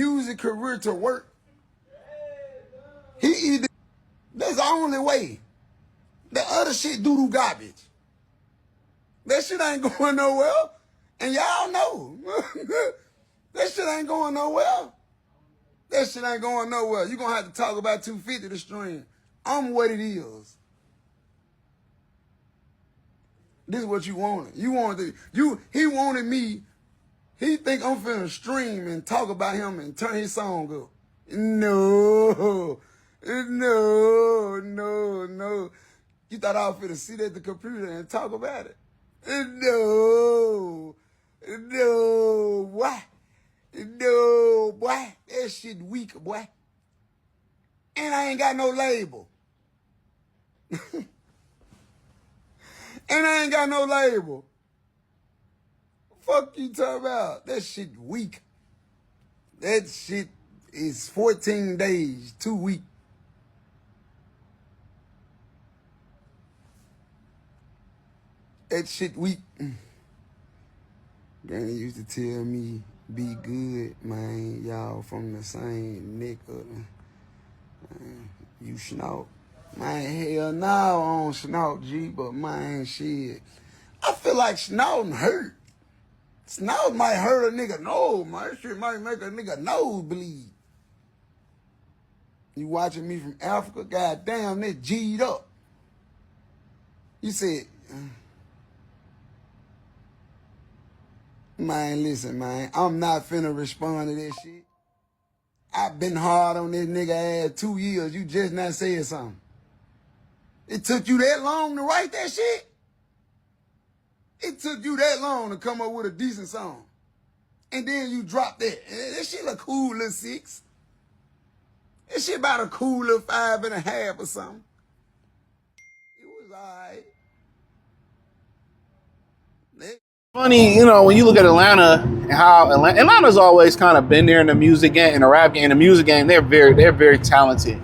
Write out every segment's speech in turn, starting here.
music career to work, he either, that's the only way. The other shit doo-doo garbage. That shit ain't going nowhere. And y'all know. That shit ain't going nowhere. That shit ain't going nowhere. You're going to have to talk about 250 the stream. I'm what it is. This is what you wanted. You wanted he wanted me. He think I'm finna stream and talk about him and turn his song up. No. You thought I was finna sit at the computer and talk about it? No. Why? No, boy. That shit weak, boy. And I ain't got no label. And I ain't got no label. Fuck you talking about? That shit weak. That shit is 14 days, 2 weeks. That shit weak. Granny used to tell me, be good, man. Y'all from the same nigga. You snort. Man, hell no, I don't snort, G, but man, shit. I feel like snorting hurt. Snort might hurt a nigga nose, man. That shit might make a nigga nose bleed. You watching me from Africa? Goddamn, they G'd up. You said, man, listen, man. I'm not finna respond to that shit. I've been hard on this nigga ass 2 years. You just not saying something. It took you that long to write that shit? It took you that long to come up with a decent song. And then you dropped that. That shit a cool little 6. That shit about a cool little 5.5 or something. It was alright. Funny, you know, when you look at Atlanta and how Atlanta's always kind of been there in the music game, in the rap game, in the music game, they're very talented.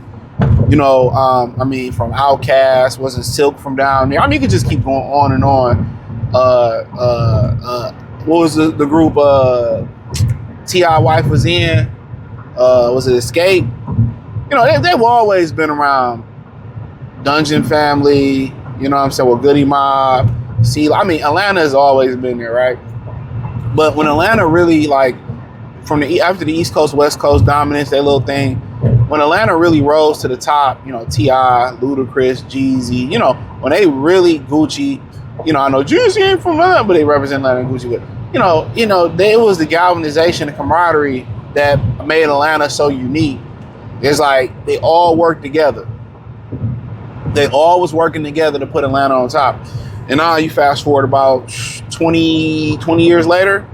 You know, I mean, from Outkast, wasn't Silk from down there. I mean, you could just keep going on and on. What was the group T.I. wife was in? Was it Escape? You know, they've always been around. Dungeon Family, you know what I'm saying, with Goody Mob. See, I mean, Atlanta has always been there, right? But when Atlanta really, like, after the East Coast, West Coast dominance, that little thing, when Atlanta really rose to the top, you know, T.I., Ludacris, Jeezy, you know, when they really Gucci, you know, I know Jeezy ain't from Atlanta, but they represent Atlanta and Gucci. But, you know, it was the galvanization, the camaraderie that made Atlanta so unique. It's like they all worked together. They all was working together to put Atlanta on top. And now you fast forward about 20 years later,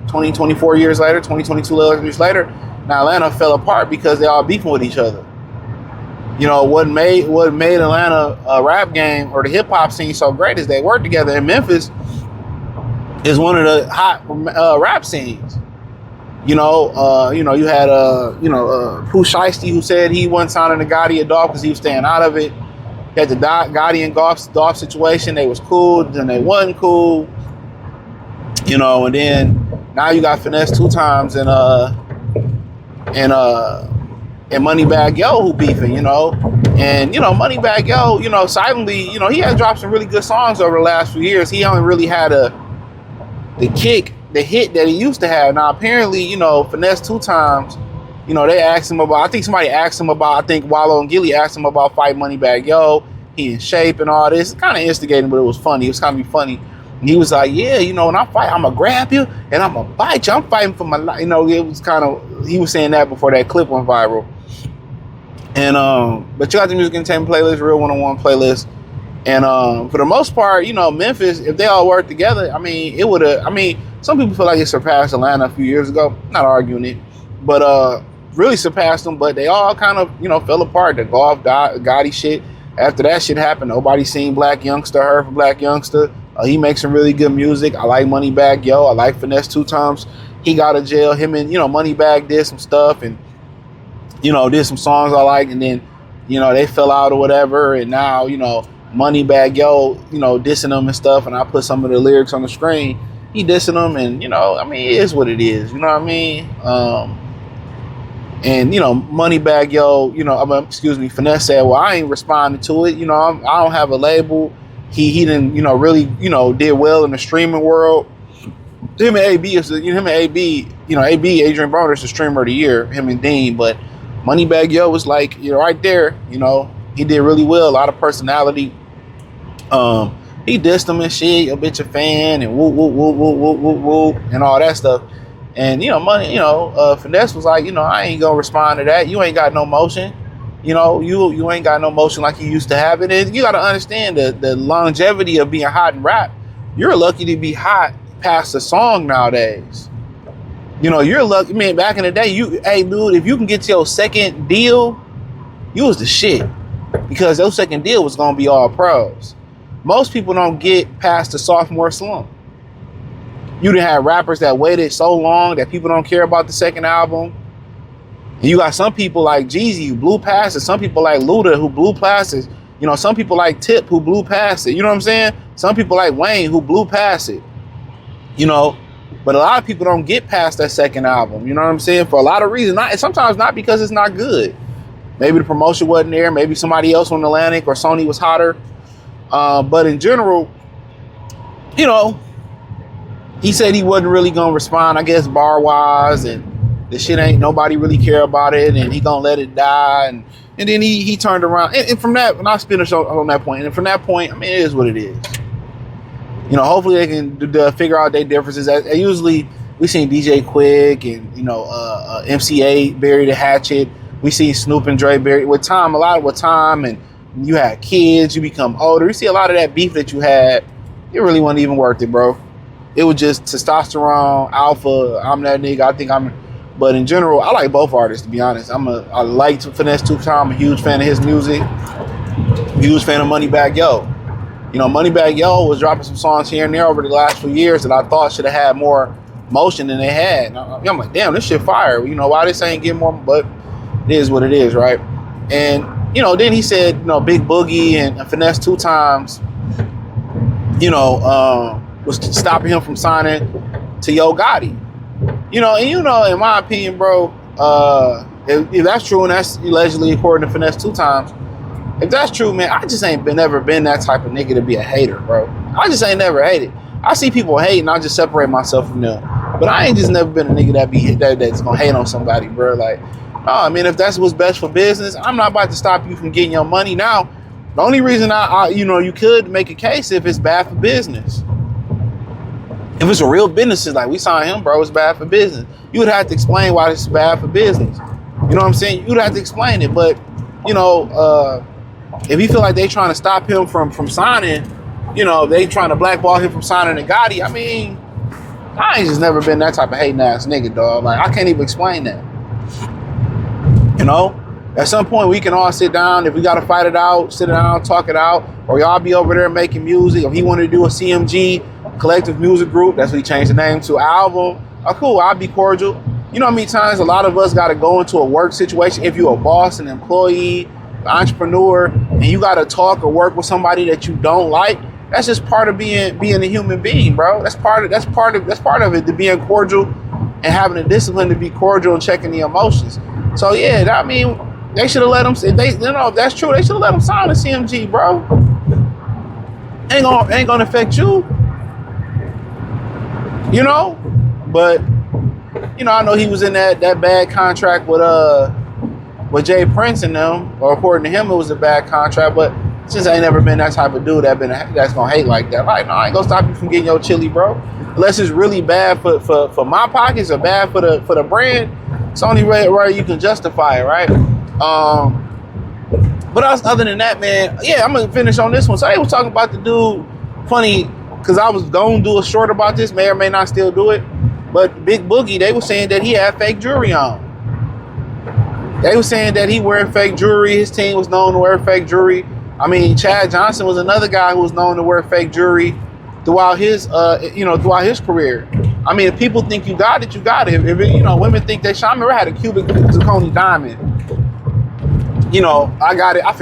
24 years later, 22 years later, now Atlanta fell apart because they all beefing with each other. You know, what made Atlanta a rap game or the hip hop scene so great is they work together. And Memphis is one of the hot rap scenes. You know, you had Pooh Shiesty, who said he wasn't signing to Gotti and Dolph because he was staying out of it. You had the Gotti and Dolph situation. They was cool, then they wasn't cool. You know, and then now you got Finesse2tymes and Moneybagg Yo who beefing, you know. And, you know, Moneybagg Yo, you know, silently, you know, he has dropped some really good songs over the last few years. He only really had the hit that he used to have. Now, apparently, you know, Finesse2tymes, you know, they asked him about, I think somebody asked him about, I think Wallow and Gilly asked him about fight Moneybagg Yo. He in shape and all this. It's kind of instigating, but it was funny. It was kind of funny. And he was like, yeah, you know, when I fight, I'm going to grab you and I'm going to bite you. I'm fighting for my life. You know, it was kind of, he was saying that before that clip went viral. And, but you got the Music Entertainment playlist, Real 101 playlist. And for the most part, you know, Memphis, if they all worked together, I mean, it would have, I mean, some people feel like it surpassed Atlanta a few years ago. Not arguing it, but really surpassed them. But they all kind of, you know, fell apart. The Golf Gotti shit. After that shit happened, nobody seen Black Youngster, heard from Black Youngster. He makes some really good music. I like Moneybagg Yo. I like Finesse2tymes. He got out of jail. Him and, you know, Moneybagg did some stuff and, you know, did some songs I like. And then, you know, they fell out or whatever. And now, you know, Moneybagg Yo, you know, dissing them and stuff. And I put some of the lyrics on the screen. He dissing them. And, you know, I mean, it is what it is. You know what I mean? And, you know, Moneybagg, yo, you know, excuse me, Finesse said, well, I ain't responding to it. You know, I don't have a label. He didn't, you know, really, you know, did well in the streaming world. Him and AB, you know, AB, Adrian Broner is the streamer of the year, him and Dean. But Moneybagg, yo, was like, you're right there. You know, he did really well. A lot of personality. He dissed him and shit, your bitch a fan, and woo, woo, woo, woo, woo, woo, woo, and all that stuff. And, you know, Finesse was like, you know, I ain't gonna respond to that. You ain't got no motion. You know, you ain't got no motion like you used to have it. And you gotta understand the longevity of being hot in rap. You're lucky to be hot past the song nowadays. You know, you're lucky. I mean, back in the day, hey, dude, if you can get your second deal, you was the shit. Because your second deal was gonna be all pros. Most people don't get past the sophomore slump. You didn't have rappers that waited so long that people don't care about the second album. And you got some people like Jeezy who blew past it. Some people like Luda who blew past it. You know, some people like Tip who blew past it. You know what I'm saying? Some people like Wayne who blew past it. You know, but a lot of people don't get past that second album. You know what I'm saying? For a lot of reasons. Sometimes not because it's not good. Maybe the promotion wasn't there. Maybe somebody else on Atlantic or Sony was hotter. But in general, you know, he said he wasn't really gonna respond, I guess, bar wise, and the shit ain't nobody really care about it, and he gonna let it die, and then he turned around, and from that, and I'll finish on that point, and from that point, I mean, it is what it is. You know, hopefully they can figure out their differences. Usually we seen DJ Quick and, you know, MCA bury the hatchet. We see Snoop and Dre bury with time, and you had kids, you become older. You see a lot of that beef that you had, it really wasn't even worth it, bro. It was just testosterone, alpha, I'm that nigga, but in general, I like both artists, to be honest. I like Finesse2tymes, I'm a huge fan of his music, huge fan of Moneybagg Yo. You know, Moneybagg Yo was dropping some songs here and there over the last few years that I thought should have had more motion than they had. And I'm like, damn, this shit fire. You know, why this ain't getting more, but it is what it is, right? And, you know, then he said, you know, Big Boogie and Finesse2tymes, you know, was stopping him from signing to Yo Gotti. You know, and you know, in my opinion, bro, if that's true, and that's allegedly according to Finesse2tymes, if that's true, man, I just ain't never been that type of nigga to be a hater, bro. I just ain't never hated. I see people hate, and I just separate myself from them. But I ain't just never been a nigga that's gonna hate on somebody, bro. Like, no, I mean, if that's what's best for business, I'm not about to stop you from getting your money. Now, the only reason you know, you could make a case if it's bad for business. If it's a real business, it's like we signed him, bro, it's bad for business. You would have to explain why this is bad for business. You know what I'm saying? You would have to explain it. But, you know, if you feel like they trying to stop him from signing, you know, they trying to blackball him from signing to Gotti, I mean, I ain't just never been that type of hating ass nigga, dog. Like, I can't even explain that. You know? At some point, we can all sit down. If we got to fight it out, sit down, talk it out, or y'all be over there making music. If he wanted to do a CMG, collective music group, that's what he changed the name to, album. Oh, cool, I'll be cordial. You know how many times a lot of us got to go into a work situation, if you're a boss, an employee, an entrepreneur, and you got to talk or work with somebody that you don't like. That's just part of being a human being, bro. That's part of it, to being cordial and having the discipline to be cordial and checking the emotions. So yeah, I mean, they should have let him. If that's true, they should have let him sign the CMG, bro. Ain't gonna affect you, you know. But you know, I know he was in that bad contract with Jay Prince and them, or according to him, it was a bad contract. But since I ain't never been that type of dude that's gonna hate like that, like, no, I ain't gonna stop you from getting your chili, bro. Unless it's really bad for my pockets or bad for the brand, it's only where you can justify it, right? But other than that, man, yeah, I'm gonna finish on this one. So they was talking about the dude, funny, because I was gonna do a short about this, may or may not still do it. But Big Boogie, they were saying that he had fake jewelry on. They were saying that he wearing fake jewelry. His team was known to wear fake jewelry. I mean, Chad Johnson was another guy who was known to wear fake jewelry throughout his, throughout his career. I mean, if people think you got it, you got it. If you know, women think they shot. I remember I had a cubic zirconia diamond. You know, I got it. I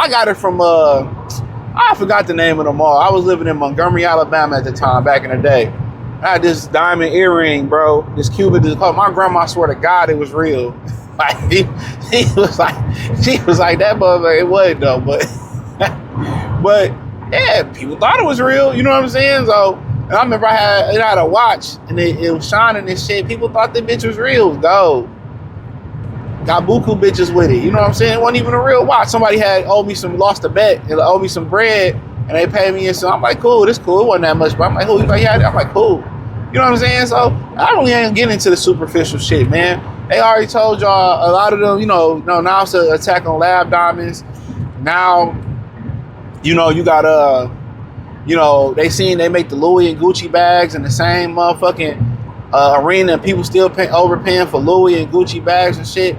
got it from I forgot the name of the mall. I was living in Montgomery, Alabama at the time, back in the day. I had this diamond earring, bro. This cubic zirconia. My grandma swore to God it was real. Like he was like, she was like that motherfucker. It wasn't though, but but yeah, people thought it was real. You know what I'm saying? So, and I remember I had a watch and it was shining and shit. People thought the bitch was real. Go. Got buku bitches with it. You know what I'm saying? It wasn't even a real watch. Somebody had lost a bet and owed me some bread and they paid me. And so I'm like, cool, this cool. It wasn't that much. But I'm like, who? Like, yeah, I'm like, cool. You know what I'm saying? So I really ain't getting into the superficial shit, man. They already told y'all a lot of them, now it's an attack on lab diamonds. Now, you got they make the Louis and Gucci bags in the same motherfucking arena, and people still overpaying for Louis and Gucci bags and shit.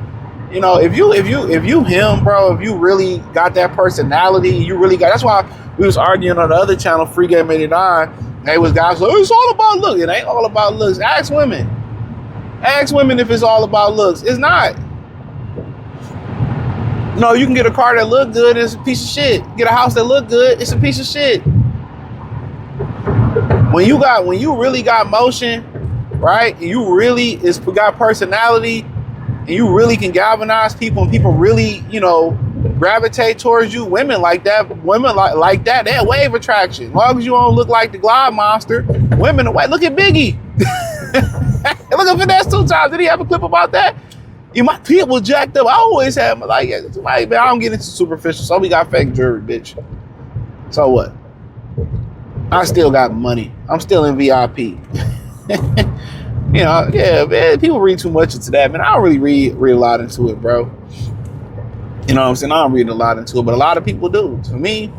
If you him, bro, if you really got that personality, you really got. That's why we was arguing on the other channel, Free Game 89. They was guys like, it's all about looks. It ain't all about looks. Ask women if it's all about looks. It's not. You can get a car that look good, it's a piece of shit. Get a house that look good, it's a piece of shit. When you really got motion, right? And you really got personality, and you really can galvanize people, and people really, gravitate towards you. Women like that, they have wave attraction. As long as you don't look like the Glide Monster, women away. Look at Biggie. Look at Finesse2tymes. Did he have a clip about that? My people jacked up. I always have like, I don't get into superficial. So we got fake jewelry, bitch. So what? I still got money. I'm still in VIP. Yeah, man. People read too much into that, man. I don't really read a lot into it, bro. You know what I'm saying? I don't read a lot into it, but a lot of people do. To me,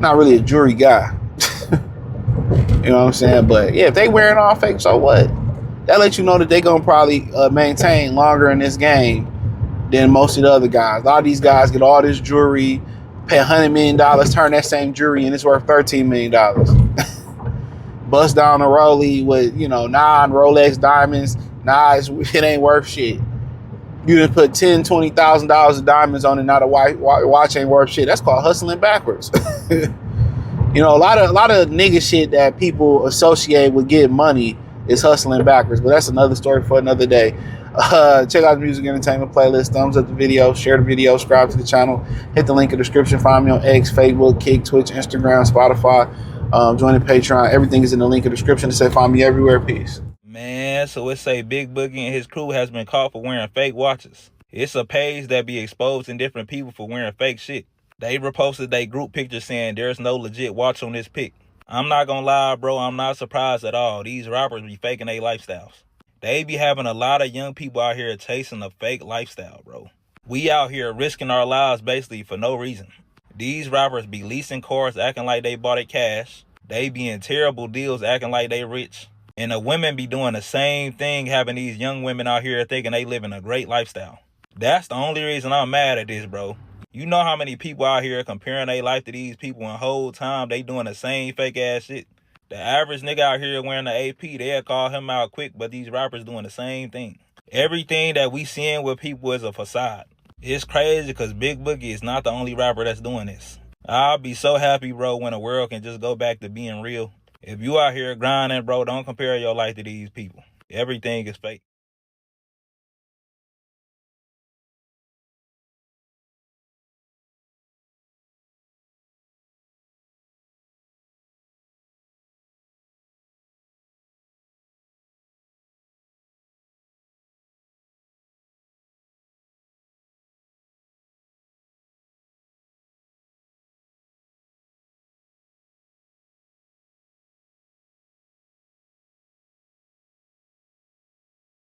not really a jewelry guy. You know what I'm saying? But yeah, if they wearing all fake, so what? That lets you know that they gonna probably maintain longer in this game than most of the other guys. A lot of these guys get all this jewelry, pay $100 million, turn that same jewelry, and it's worth $13 million. Bust down a Rollie with, 9 Rolex diamonds. Nah, it ain't worth shit. You done put $10,000, $20,000 of diamonds on it, now the watch ain't worth shit. That's called hustling backwards. A lot of nigga shit that people associate with getting money is hustling backwards, but that's another story for another day. Check out the music entertainment playlist, thumbs up the video, share the video, subscribe to the channel, hit the link in the description, find me on X, Facebook, Kick, Twitch, Instagram, Spotify, join the Patreon. Everything is in the link in the description. It say find me everywhere. Peace. Man, so it say Big Boogie and his crew has been caught for wearing fake watches. It's a page that be exposing different people for wearing fake shit. They reposted their group picture saying there's no legit watch on this pic. I'm not gonna lie, bro, I'm not surprised at all. These rappers be faking their lifestyles. They be having a lot of young people out here chasing a fake lifestyle, bro. We out here risking our lives basically for no reason. These rappers be leasing cars acting like they bought it cash. They be in terrible deals acting like they rich. And the women be doing the same thing, having these young women out here thinking they living a great lifestyle. That's the only reason I'm mad at this, bro. You know how many people out here comparing their life to these people, and whole time they doing the same fake ass shit. The average nigga out here wearing the AP, they'll call him out quick, but these rappers doing the same thing. Everything that we seeing with people is a facade. It's crazy because Big Boogie is not the only rapper that's doing this. I'll be so happy, bro, when the world can just go back to being real. If you out here grinding, bro, don't compare your life to these people. Everything is fake.